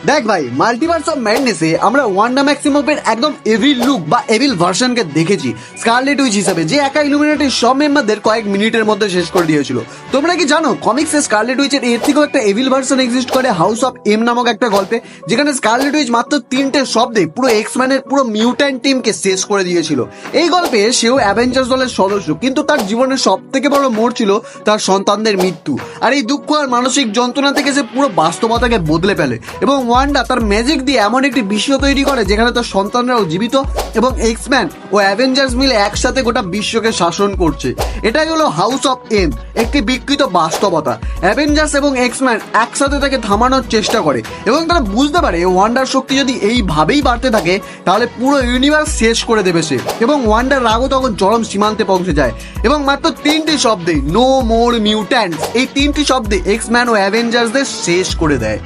দেখ ভাই, multiverse of ম্যাডনেসে আমরা ওয়ান্ডা ম্যাক্সিমমের একদম এভিল লুক বা এভিল ভার্সনকে দেখেছি স্কারলেট উইচ হিসাবে, যে একা ইলুমিনাটির সব মেম্বারদের কয়েক মিনিটের মধ্যে শেষ করে দিয়েছিল। তোমরা কি জানো কমিক্সে স্কারলেট উইচের এর থেকেও একটা এভিল ভার্সন এক্সিস্ট করে হাউস অফ এম নামক একটা গল্পে, যেখানে স্কারলেট উইচ মাত্র 3টে শব্দে পুরো এক্সম্যানের পুরো মিউট্যান্ট টিমকে শেষ করে দিয়েছিল। এই গল্পে সেও অ্যাভেঞ্জার্স দলের সদস্য, কিন্তু তার জীবনের সব থেকে বড় মোড় ছিল তার সন্তানদের মৃত্যু। আর এই দুঃখ আর মানসিক যন্ত্রণা থেকে সে পুরো বাস্তবতাকে বদলে ফেলে এবং ওয়ান্ডা তার ম্যাজিক দিয়ে এমন একটি বিশ্ব তৈরি করে যেখানে তার সন্তানরাও জীবিত এবং এক্সম্যান ও অ্যাভেঞ্জার্স মিলে একসাথে গোটা বিশ্বকে শাসন করছে। এটাই হলো হাউস অফ এম, একটি বিকৃত বাস্তবতা। অ্যাভেঞ্জার্স এবং এক্সম্যান একসাথে তাকে থামানোর চেষ্টা করে এবং তারা বুঝতে পারে ওয়ান্ডার শক্তি যদি এইভাবেই বাড়তে থাকে তাহলে পুরো ইউনিভার্স শেষ করে দেবে সে, এবং ওয়ান্ডার রাগও তখন চরম সীমান্তে পৌঁছে যায় এবং মাত্র 3টি শব্দে নো মোর মিউট্যান্টস, এই 3টি শব্দে এক্সম্যান ও অ্যাভেঞ্জার্সদের শেষ করে দেয়।